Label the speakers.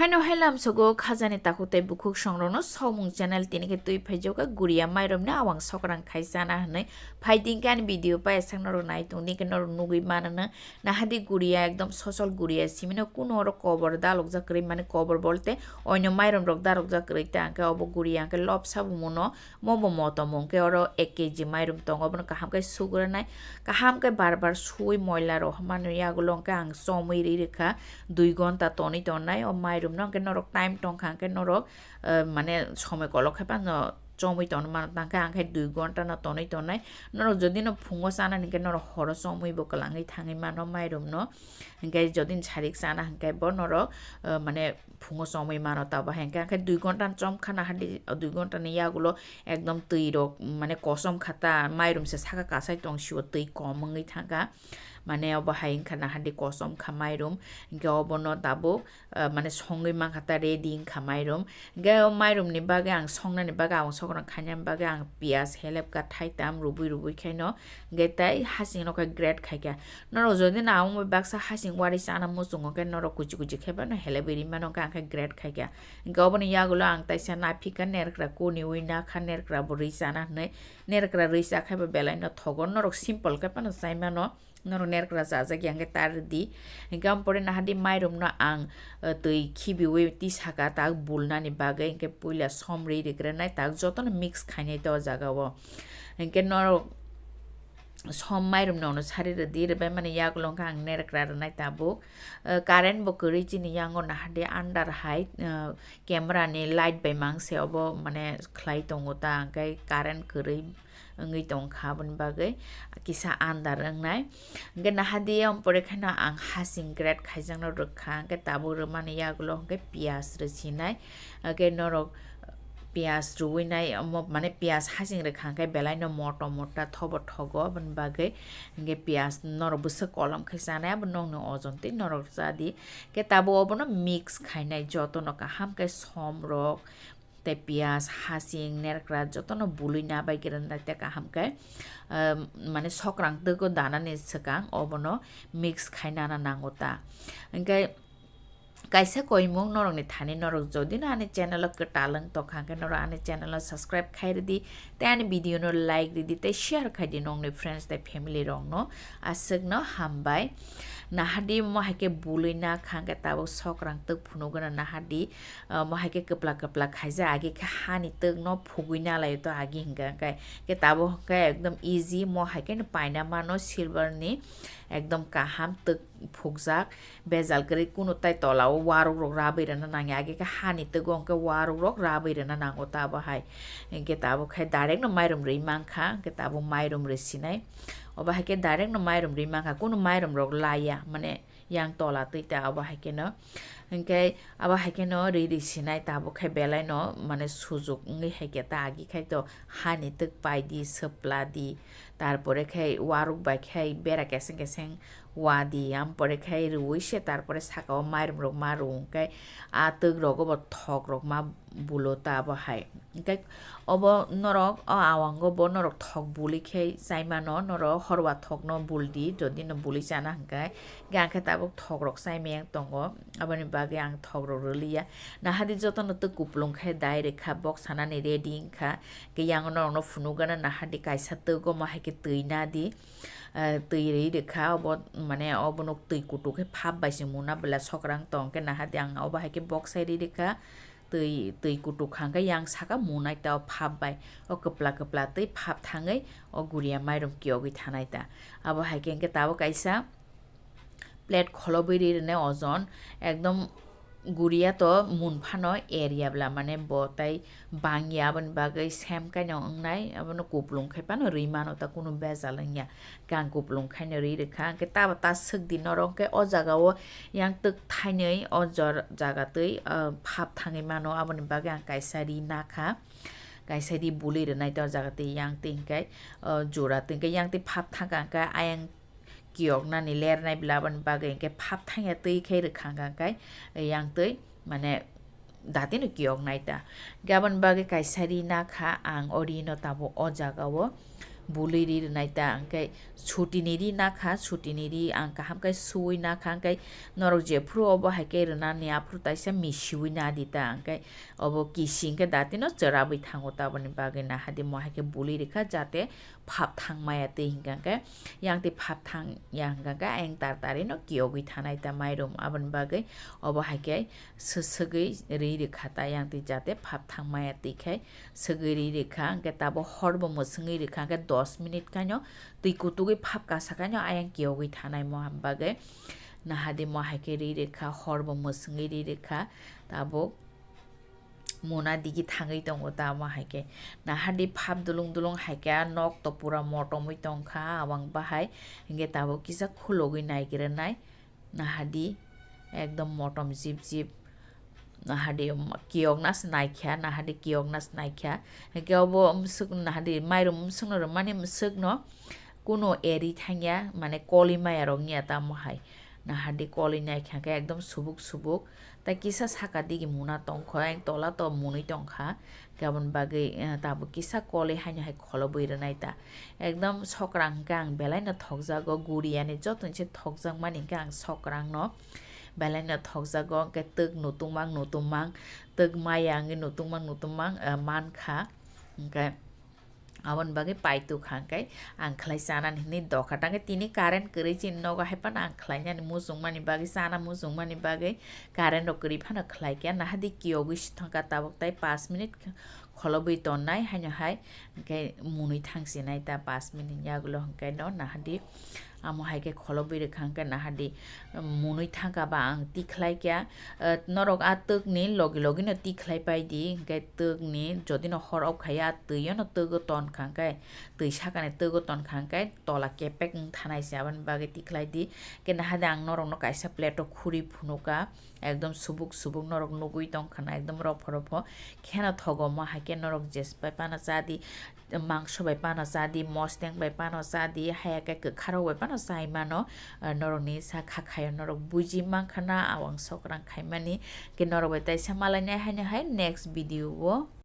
Speaker 1: Haino helam sogo khajani takute bukuk songrono somung channel tinike tui phajoga guria mairom na awang sokorang khaisana hne fighting kan video pa esang noro nai tungni ke noro nugui manana na hadi guria ekdom sosol guria simino kuno oro cover dalok jakri mane cover bolte oino mairom rok darok jakri ta anke obo guria anke lop sabu muno mobo moto mongke oro 1 kg mairom tongo bono kaham kai sugura nai kaham kai barbar sui moila ro manu yagulong ka ang somui ri rekha 2 ঘন্টা toni tonai o mairom no ke norok time tong khang ke norok mane সময় কলক হেপা চমই তন মান তাকে আংখাই 2 ঘন্টা না তনই তনাই নরক যদি ন ফুঙ্গো সানা নিকে নর হর সমই বকলাঙই থাঙই মান মাইরুম ন হিংকাই যদিন ছারিক সানা হিংকাই ব নর মানে ফুঙ্গো সমই মান তাবা হিংকাই আংখাই 2 ঘন্টা চম খানা হাডি 2 ঘন্টা নিয়াগুলো একদম তৈ রক মানে কসম খাতা মাইরুম সে সাকা কাসাই টং শিও তৈ কমঙ্গই থাকা মানে অবহাইং খানা হাডি কসম খামাইরুম গে অবন দাবো মানে সঙ্গই মাখাতা রেডিং খামাইরুম গে মাইরুম নি বাগে আং সংনা নি বাগে আং সকরং খাইনাম বাগে আং পিয়াজ হেলেপ কা থাইতাম রুবুই রুবুই খাইনো গে তাই হাসিং নকা গ্রেট খাইকা নর যদি না আং বাগসা হাসিং ওয়ারি সানা মুসুং গে নর কুচি কুচি খাইবা ন হেলে বেরি মানো কা আং গ্রেট খাইকা গে অবন ইয়াগুলো আং তাইসা না ফিকা নেরকরা কোনি উইনা খা নেরকরা বরি সানা নে নেরকরা রইসা খাইবা বেলাই ন থগন নর সিম্পল কাপা ন সাইমানো noro nerkra jaja gyangge tar di gam pore na hadi mairum na ang tui khibiwe ti saka ta bulna ni bagai ke puila somri rekre nai ta joton mix khainai to jaga wo ke noro som mairum no sari re dir be mane yak long ang nerkra nai tabu current bo kuri chini yango na hadi under height camera ni light by mang se obo mane khlai tongo ta kai current kuri ngi tong khabon bagai kisa andar ngai gena hadiam pore khana ang hasing grade khaijang no rokha ke tabu mane yagulo ke pias re sinai ke norok pias ruinai মানে পিয়াজ হাসিং রেখা খাই বেলাই ন মটো মোটা থব ঠগ বন বাগে গে পিয়াজ নর বুসে কলম খাইসানাই আব নং ন অজন্তি নরক জাদি কে তাবো অবন মিক্স খাইনাই যত নকা হাম কে সম rock te pias hasing nerkra jotono bului na bai geran na te kaham kai mane sokrang te ko dana ne sakang obono mix khaina na nangota enkai kaisa koimong norong ni thani norok jodi na ane channel ke talang to khangke nor ane channel subscribe khair di te ane video no like di te share khai di nong ni friends te family rong no asek no hambai nahadi mohake bului na khangke tabo sokrang tuk phunugana nahadi mohake kepla kepla khaija age kha hani tuk no phugui na lai to age hinga kai ke tabo ka ekdom easy mohake no paina mano silver ni একদম কাহাম তক ফুকজাক বেজাল করে কোনো তাই তলাও ওয়ারক rock রাবৈরনা নাঙে আগে কা হানি তক অঙ্কে ওয়ারক রক রাবৈরনা নাঙো তাবো হাই গে তাবো খাই ডাইরেক্ট ন মাইরম রে মাংখা গে তাবো মাইরম রে সিনাই অবা হাইকে ডাইরেক্ট ন মাইরম রে মাংখা কোনো মাইরম রক লাইয়া মানে yang tola tita aba haike no engkai aba haike no ri sinai tabo khai belai no mane sujuk ngi haike ta agi khai to hani tuk pai di sapla di তারপরে খাই ওয়ারুক by খাই বেড়া কেসেং কেসেং ওয়া দি আম পরে খাই রুইছে তারপরে সাকাও মাইরম rock মা রুংকাই আ তক রক ব থক রক মা বুলোতা বাহাই কাই অব নরক আওয়াঙ্গ ব নরক থক বুলি খাই সাইমা নর হরওয়া থক ন বুলদি যদি ন বুলি জানা হাঙ্কাই গাঁখে তাবক থক রক সাইমেং তঙ্গ আবানি বাগে আং থক রক রলিয়া নাহাদি যতন তো কুপলং খাই ডাইরেক্ট খা বক্স সানানি রেডি খা কে ইয়াং ন ফুনুগানা নাহাদি কাইসা তো গো মাহাইকে তৈ না দি tui ri dekha obo mane obonok tui kutuk he phab baisi muna bela sokrang tong ke na hadi ang oba ke box sai ri dekha tui kutuk khang yang saka munai ta phab bai o kapla kapla tui phab thangai o guria mairum kyogi thanai ta abo haike ke tabo kaisa plate kholobi ne ojon ekdom গুড়িয়া তো মুনফানো এরিয়াবলা মানে বতাই বাংয়া বন বাগৈ same কাইনো নাই আবনো কুপলুং খাইপানো রিমানো তা কোনো বেজালংয়া গাং কুপলুং খাইনো রি রেখা কে তাবা তা সক দিন রংকে অ জাগাও ইয়াং তক থাইनै অ জাগাতৈ ভাব থাঙै মানো আবনি বাগে আং কাইসারি নাখা কাইসারি বুলি রে নাই তা জাগাতৈ ইয়াং তিংকাই জোড়া তিংকাই ইয়াং তি ভাব থাকা কা আয়াং kiok na ni ler nai blaban bagai ke phap thanya tei khai rekhang kai yang tei mane dati no kiok nai ta gaban bagai kaisari na kha ang ori no tabo o jaga wo buliri naita angkai sutiniri nakha sutiniri angka hamkai sui nakha angkai norok jefru obo haike runa ni afru taisa misiwi na dita angkai obo kisingke datino cherabai thango taboni bagai na hadi mo haike buliri kha jate phap thangmaya te hingkangke yangte phap thang yangkangke ayang tartari no kiyogui thanai ta mairum aboni bagai obo haike sesegui ri khata yangte jate phap thangmaya tikhai segui ri kha angke tabo horbo mosungui ri kha 10 minute kanyo tui kutugui phap kasa kanyo ayang kiyogui thanai mo bagai na hadi mo haike ri kha horbo mosungui ri kha tabo mona digi thangai tongo tamo haike na hadi phap dulung haike nok to pura motomui tongkha awang bahai hinge tabo kisa khulogui naigire nai na hadi ekdom motom jip jip na hadi kiyognas naikha na hadi kiyognas naikha hinge obo msuk na hadi mairum msukno mane msukno kuno eri thangya mane koli maya rongya tamo hai na hadi koli naikha ke ekdom subuk subuk ta kisa saka digi muna tongkho ang tola to muni tongkha gabon bagai tabo kisa koli haino hai kholobui rnai ta ekdom sokorang kang belai na thokjago guriani jotonse thokjak mani kang sokorang no belai na thokjago ke tuk nutumang tuk mayang nutumang mankha ke abon bagai paitu khangkai ang khlai sanan hini dokhatang tini current kri chin noga hepan ang khlai nyani musung mani bagai sana musung mani bagai current ro kri phana khlai kya na hadi kiyogi thangka tabok tai 5 minute kholobui tonnai haino hai kai munui thangsinai ta 5 minute yagulo hangkai no na hadi amo haike kholobui rekhangka na hadi munui thangka ba ang tikhlai kya norok atuk ni logi no tikhlai pai di kai tuk ni jodi no horok khaya tuyo no tugo ton khangkai tui sakane tugo ton khangkai tola kepek thanai saban bage tikhlai di ke na hadi ang norok no kaisa plate o khuri phunuka ekdom subuk norok nugui tongkhana ekdom rofo khena thogo ma haike norok jespai pana chadi mangso bai pana chadi mosteng bai pana chadi hayake kharo bai pana chai mano norok ni sa khayo norok buji mangkhana awang sokorang khaimani ke norok bai tai samalai nai haino hai next video o